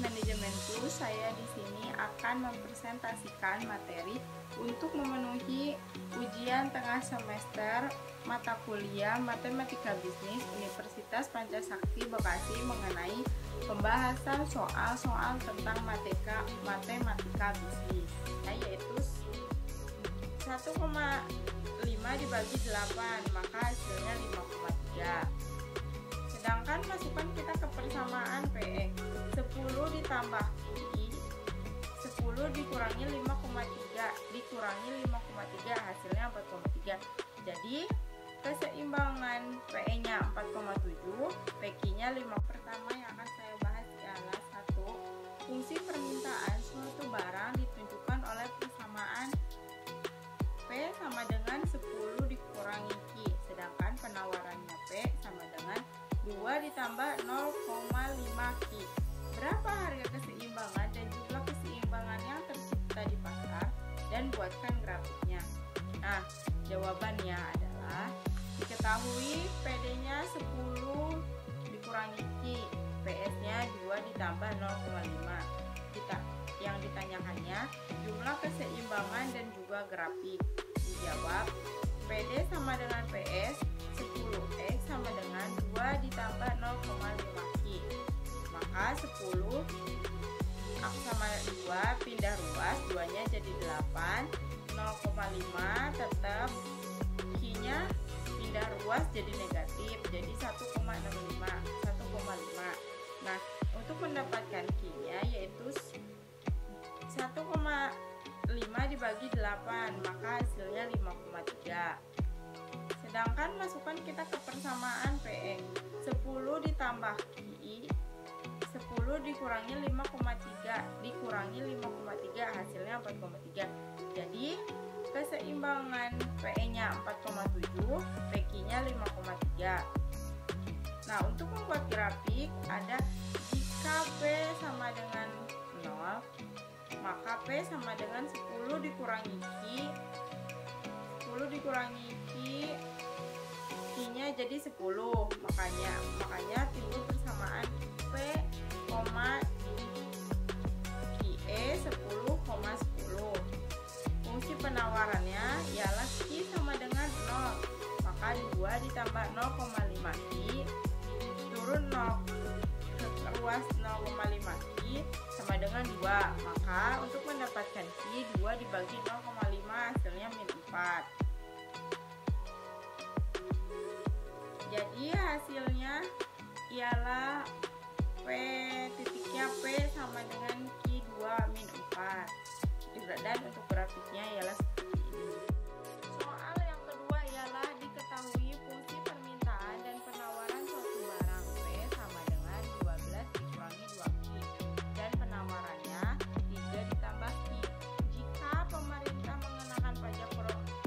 Manajemen Plus, saya di sini akan mempresentasikan materi untuk memenuhi ujian tengah semester mata kuliah Matematika Bisnis Universitas Pancasakti Bekasi mengenai pembahasan soal-soal tentang matematika bisnis, yaitu 1,5 dibagi 8, maka hasilnya 5,3. Sedangkan masukkan kita ke persamaan PE, 10 ditambah I, 10 dikurangi 5,3 dikurangi 5,3 hasilnya 4,3. Jadi keseimbangan PE nya 4,7, PQ nya 5. Pertama yang akan saya bahas ialah 1. Fungsi permintaan suatu barang ditunjukkan oleh persamaan P sama dengan 10 dikurangi Q, sedangkan penawarannya P sama dengan 2 ditambah 0,5 Q. Berapa harga keseimbangan dan jumlah keseimbangan yang tercipta di pasar, dan buatkan grafiknya. Nah, jawabannya adalah diketahui PD-nya 10 dikurangi Q, PS-nya 2 ditambah 0,5. Yang ditanyakannya jumlah keseimbangan dan juga grafik. Dijawab PD sama dengan PS, 10X sama dengan 2 ditambah 0,5 Q. Maka 10 sama 2 pindah ruas, 2 nya jadi 8, 0,5 tetap, Q nya pindah ruas jadi negatif, jadi 1,5. Nah, untuk mendapatkan Q nya yaitu 1,5 dibagi 8, maka hasilnya 5,3. Sedangkan masukkan kita ke persamaan PE, 10 ditambah QI, 10 dikurangi 5,3 dikurangi 5,3 hasilnya 4,3. Jadi keseimbangan PE nya 4,7, PQ nya 5,3. Nah, untuk membuat grafik ada jika P sama dengan 0, maka P sama dengan 10 dikurangi Q, 10 dikurangi Q, Q-nya jadi 10, makanya timbul persamaan P, QE 10,10. Fungsi penawarannya ialah Q sama dengan 0, maka 2 ditambah 0,5 Q turun 0 ruas 0,5 Q sama dengan 2, maka untuk mendapatkan Q, 2 dibagi 0,5 hasilnya -4. Jadi hasilnya ialah P titiknya P sama dengan Q2 -4, dan untuk grafiknya ialah seperti ini. Soal yang kedua ialah diketahui fungsi permintaan dan penawaran suatu barang P sama dengan 12 dikurangi 2Q dan penawarannya 3 ditambah Q. Jika pemerintah mengenakan pajak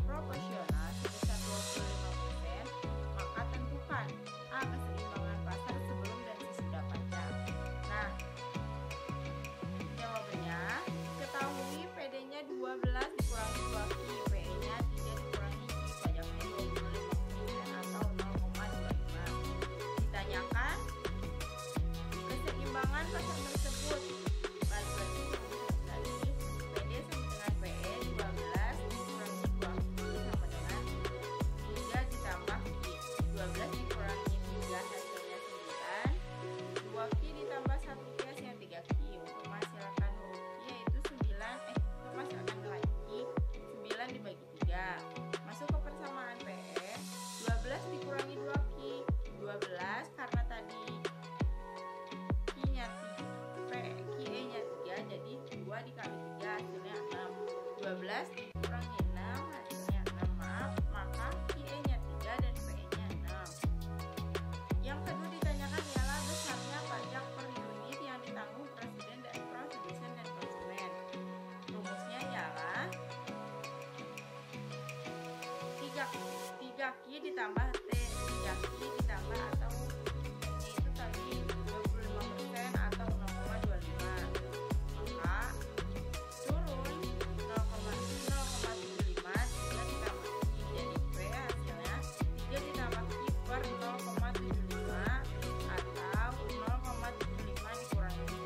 proporsional sebesar 25%, maka tentukan A. Keseimbangan pasar sebelum dan sesudah pajak. Nah, jawabannya ketahui PD-nya 12 dikurangi 2Q, PE-nya 3 dikurangi Q, pajaknya 25% atau 0,25. Ditanyakan keseimbangan pasar tersebut. Balik lagi tadi, PD sama dengan PE 12 dikurangi 2Q sama dengan 3 ditambah Q. 12 dikurangi 3 hasilnya 9, 2Q ditambah 1Q hasilnya 3Q. Untuk menghasilkan yaitu 9, untuk menghasilkan nilai Q, 9 dibagi 3. Masuk ke persamaan PE, 12 dikurangi 2Q, 12 karena tadi Q-nya 3, QE nya 3, jadi 2 dikali 3 hasilnya 6. 12 dikurangi 6 hasilnya 6, maka QE nya 3 dan PE nya 6. Yang kedua ditanyakan ialah besarnya pajak per unit yang ditanggung presiden dan produsen dan konsumen. Rumusnya ialah 3Q ditambah T, 3Q ditambah atau yaitu tadi 25% atau 0,25, maka turun 0,75 3 ditambah Q, jadi P hasilnya 3 ditambah Q per 0,75 atau 0,75 dikurangi T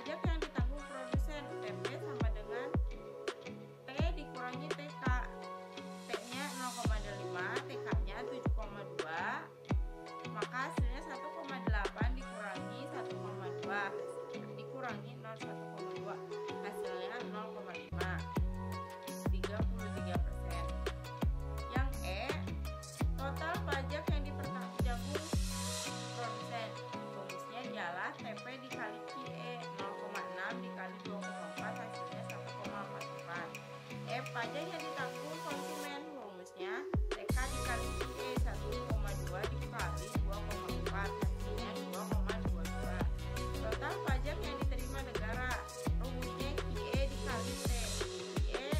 pajak yang ditanggung produsen, UTP sama dengan T dikurangi TK. T-nya 0,5, TK-nya 7,2, maka hasilnya 1,8 dikurangi 1,2 dikurangi 1,2, hasilnya 0,5, 33%. Yang E, total pajak yang dipertanggungjawabkan produsen, rumusnya ialah TP dikali QE, 0,6 dikali 2,4, hasilnya 1,44. E, pajak yang ditanggung konsumen, rumusnya TK dikali QE, 1,2 dikali 2,4, hasilnya 2,22. Total pajak yang diterima negara, rumusnya QE dikali T. QE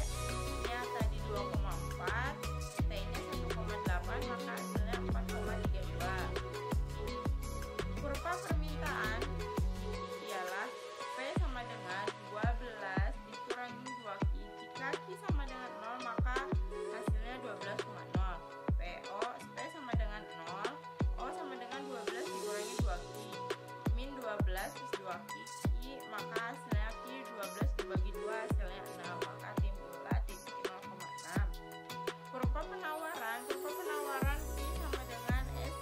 nya tadi 2,4, T-nya 1,8, maka hasilnya 4,32. Kurva permintaan ialah P sama dengan 12 dikurangi 2Q. Jika Q sama dengan 0, maka hasilnya 12,0. P sama dengan 0, O sama dengan 12 dikurangi 2Q. Min 12 plus 2Q, maka hasilnya Q 12 dibagi 2, hasilnya 6, maka timbullah titik 0,6. Kurva penawaran P sama dengan S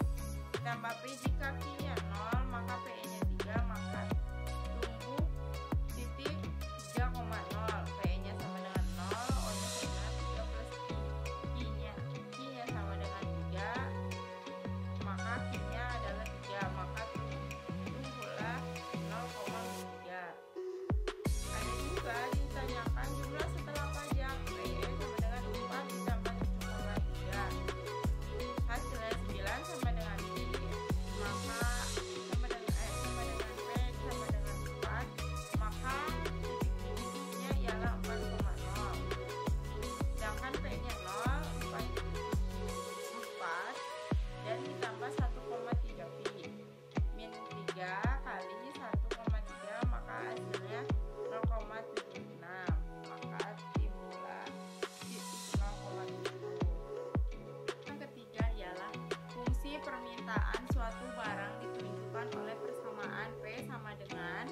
tambah P. Jika Q-nya 0, maka P-nya 3, maka tumbuh titik 3,0. P-nya sama dengan 0, O-nya sama dengan 3 plus Q-nya sama dengan 3, maka Q-nya adalah 3, maka tumbuhlah 0,3. Ada juga ditanyakan jumlah setelah pajak. PE sama dengan 4 ditambah 7,3, hasilnya 9 sama dengan I, maka sama dengan P sama dengan 4, maka titik-titiknya ialah 4,0. Sedangkan P-nya 0, 4 dan ditambah 1,3 pi. Min 3 kali 1,3, maka hasilnya 0,76, maka timbullah titik 0,7. Yang ketiga ialah fungsi permintaan suatu barang ditunjukkan oleh persamaan P sama dengan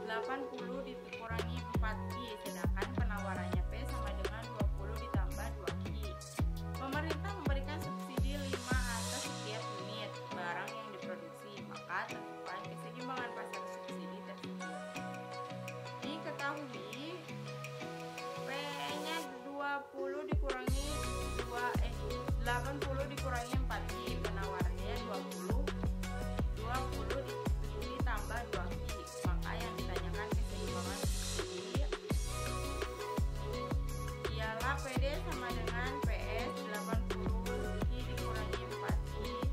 80 dikurangi 4Q, sedangkan penawarannya P sama dengan 20 ditambah 2Q. Pemerintah memberikan subsidi 5 atas setiap unit barang yang diproduksi, maka tentukan keseimbangan pasar subsidi tersebut. Diketahui P-nya 80 dikurangi 80 dikurangi 4Q, penawarannya 20 ditambah 2Q, maka yang ditanyakan keseimbangan subsidi ialah PD sama dengan PS 80Q dikurangi 4Q,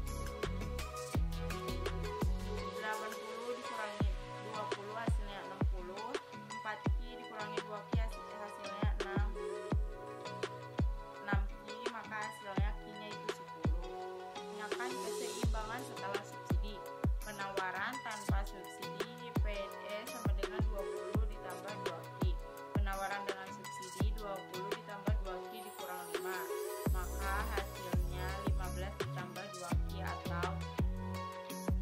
80 dikurangi 20 hasilnya 60, 4Q dikurangi 2Q hasilnya 6Q, maka hasilnya Q-nya itu 10. Tanyakan keseimbangan setelah subsidi. Penawaran tanpa subsidi PD sama dengan 20 ditambah 2Q. Penawaran dengan subsidi 20 ditambah 2Q dikurang 5, maka hasilnya 15 ditambah 2Q atau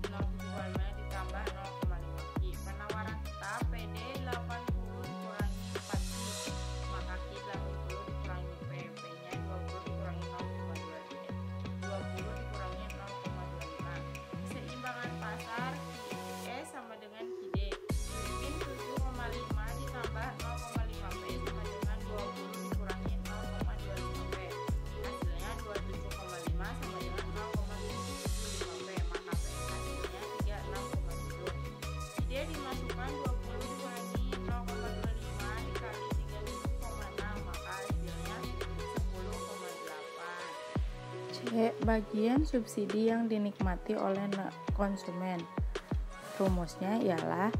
0,5 ditambah 0,5Q. Penawaran tetap PD 80 dikurangi 4Q, maka Q 80 dikurangi P, P-nya 20 dikurangi 0,25, 20 dikurangi 0,25. Keseimbangan pasar QE sama dengan QD. Min 7,5 ditambah 0,5 P sama dengan 20 dikurangi 0,25 P, hasilnya 27,5 sama dengan 0,75 P, maka P hasilnya 36,7. QD dimasukkan 20 dikurangi 0,25 dikali 37,6, maka hasilnya 10,8. C. Bagian subsidi yang dinikmati oleh konsumen, rumusnya ialah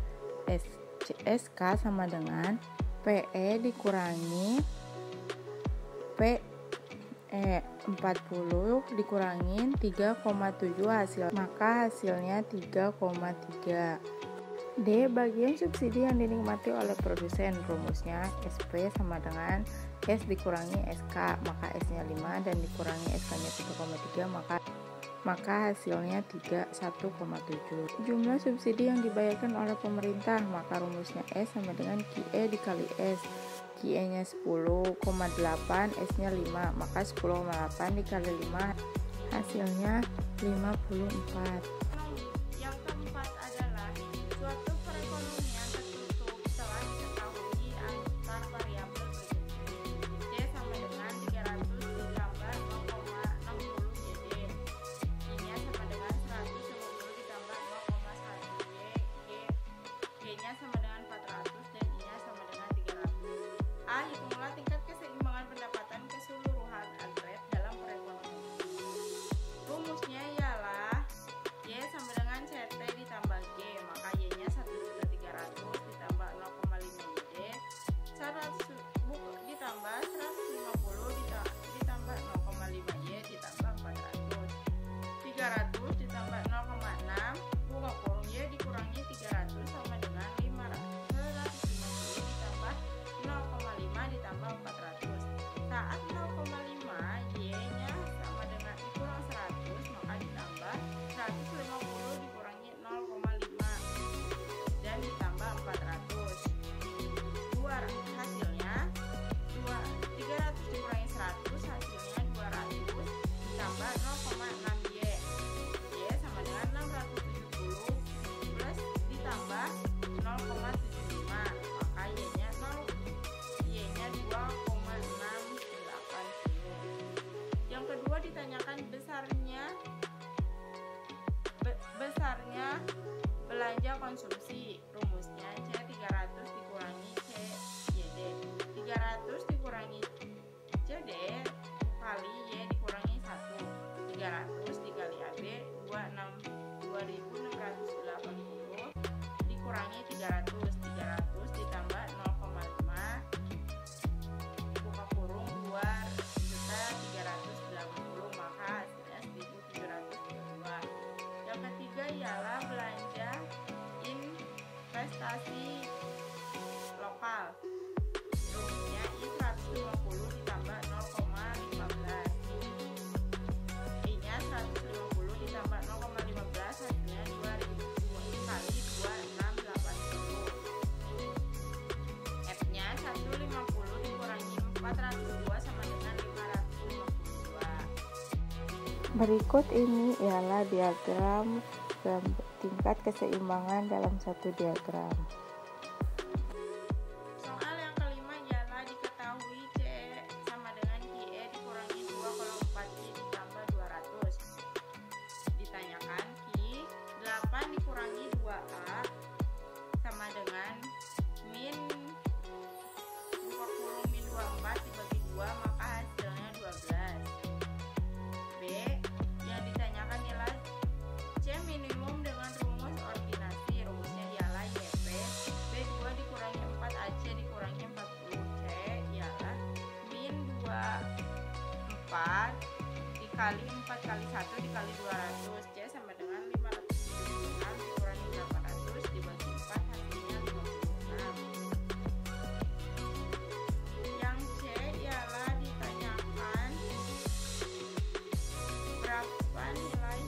SK sama dengan PE dikurangi PE 40 dikurangin 3,7 hasil, maka hasilnya 3,3. D. Bagian subsidi yang dinikmati oleh produsen, rumusnya SP sama dengan S dikurangi SK, maka S nya 5 dan dikurangi SK nya 3,3, maka maka hasilnya 31,7. Jumlah subsidi yang dibayarkan oleh pemerintah, maka rumusnya S sama dengan QE dikali S. QE nya 10,8, S nya 5, maka 10,8 dikali 5 hasilnya 54. Yang keempat adalah suatu perekonomian tertutup telah diketahui antar variabel berikut. C sama dengan 300 ditambah 0,60 JD. I-nya sama dengan 150 ditambah 0,1 G. G-nya sama dengan 400 dan I-nya sama dengan 300. A. Hitunglah tingkat keseimbangan pendapatan keseluruhan atlet dalam perekonomian. Rumusnya ialah Y sama dengan CT ditambah G, maka Y-nya 1.300 ditambah 0,5 JD, 100 ditambah 150 ditambah 0,5 Y ditambah 400, 300 ditambah 0,6 buka kurung Y dikurangi 300 sama dengan 150 ditambah 0,5 ditambah 400. Saat 0,5 Y-nya sama dengan dikurang 100, maka ditambah 150 dikurangi 0,5 dan ditambah 400. Hasilnya 300 dikurangi 100 hasilnya 200 ditambah 0,6 Y. Y sama dengan 670 plus ditambah 0,75, maka Y-nya 2,680. Yang kedua ditanyakan besarnya belanja konsumsi. Rumusnya C 300 dikurangi C YD. 300 dikurangi CD kali Y dikurangi 1. 300 dikali AB 2680 dikurangi 300. 300 ditambah 0,5 buka kurung 2.380, maka hasilnya 1.702. Yang ketiga ialah belanja investasi lokal. Rumusnya I 150 ditambah 0,15. I-nya 150 ditambah 0,15 hasilnya 2000 kali 2680. F-nya 150 dikurangi 402 sama dengan 552. Berikut ini ialah diagram tingkat keseimbangan dalam satu diagram. Soal yang kelima ialah diketahui C sama dengan QE dikurangi 2 kalau 4Q ditambah 200. Ditanyakan Q 8 dikurangi 2A sama dengan min buka kurung min 24 dibagi 2, maka hasilnya 12. B. Yang ditanyakan ialah C minimum dengan rumus ordinasi. Rumusnya ialah YP B2 dikurangi 4AC dikurangi 40. C ialah min 24 dikali 4 kali 1 dikali 200. C sama dengan 576 dikurangi 800 dibagi 4 hasilnya 56. Yang C ialah ditanyakan berapa nilai.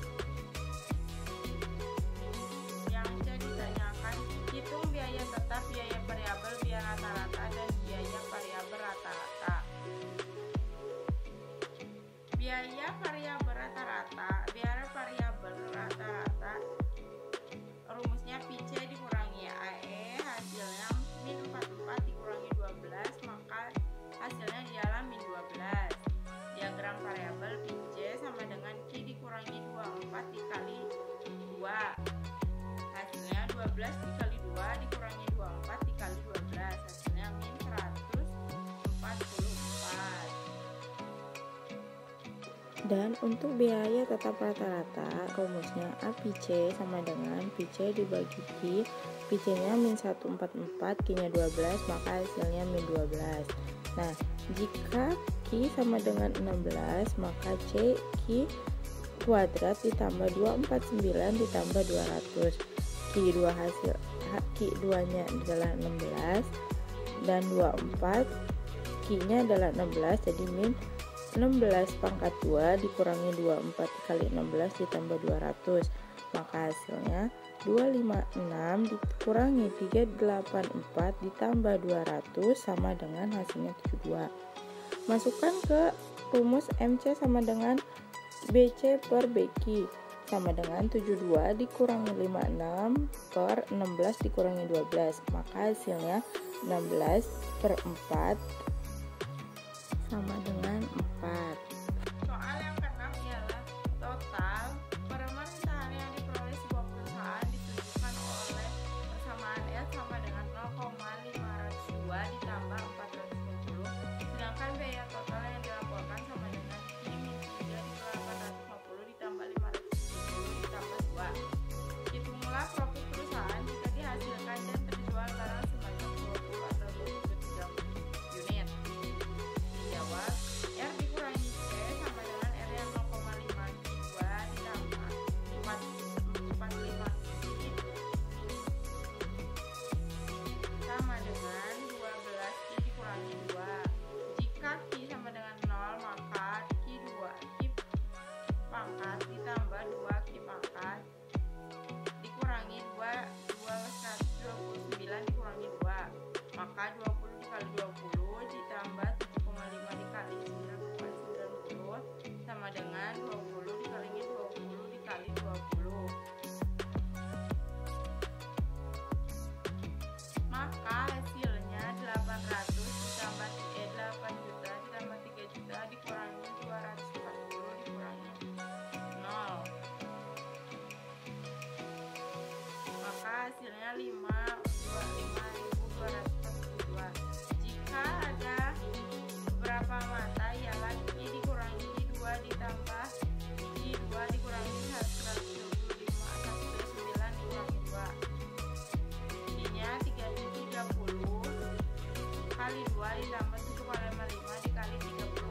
Yang C ditanyakan hitung biaya tetap, biaya variabel, biaya rata-rata, dan biaya variabel rata-rata. Biaya variabel rata-rata rumusnya PC dikurangi AE hasilnya min 44 dikurangi 12, maka hasilnya ialah min 12. Diagram variabel PC sama dengan Q dikurangi 24 dikali 2, hasilnya 12 dikali 2 dikurangi 24 dikali 12, hasilnya min 144. Dan untuk biaya tetap rata-rata, rumusnya APC sama dengan PC dibagi Q. PC-nya min 144, Q-nya 12, maka hasilnya min 12. Nah, jika Q sama dengan 16, maka C Q kuadrat ditambah 249 ditambah 200. Q2-nya adalah 16 dan 24, Q-nya adalah 16, jadi min 16 pangkat 2 dikurangi 24 dikali 16 ditambah 200. Maka hasilnya 256 dikurangi 384 ditambah 200 sama dengan hasilnya 72. Masukkan ke rumus MC sama dengan BC per BQ sama dengan 72 dikurangi 56 per 16 dikurangi 12. Maka hasilnya 16 per 4 sama dengan 4. Soal yang keenam ialah total pemerintahan yang diperoleh sebuah perusahaan ditunjukkan oleh persamaan S sama dengan 0,502 ditambah 420, sedangkan biaya total yang dilaporkan sama dengan I-3 ditambah 850 ditambah 570 ditambah 2. Hitunglah profit perusahaan jika dihasilkan dan terjual barang sebanyak 20 atau 23 unit. Dijawab, R dikurangi C sama dengan R yang 0,52 ditambah 445 sama dengan 12 Q dikurangi 2. Jika Q sama dengan 0, maka Q pangkat ditambah 2 Q pangkat dikurangi 229 dikurangi 2, maka 20 dikali 20 ditambah 7,5 dikali 9,90 sama dengan 20 dikalinya 20 dikali 20, maka hasilnya 800 ditambah 8 juta ditambah 3 juta dikurangi 240 dikurangi 0, maka hasilnya 525.242. Jika ada beberapa mata ialah I dikurangi 2 ditambah I2 dikurangi 125 109 dikurangi 2, I-nya 30 kali 2 ditambah 7,55 dikali 30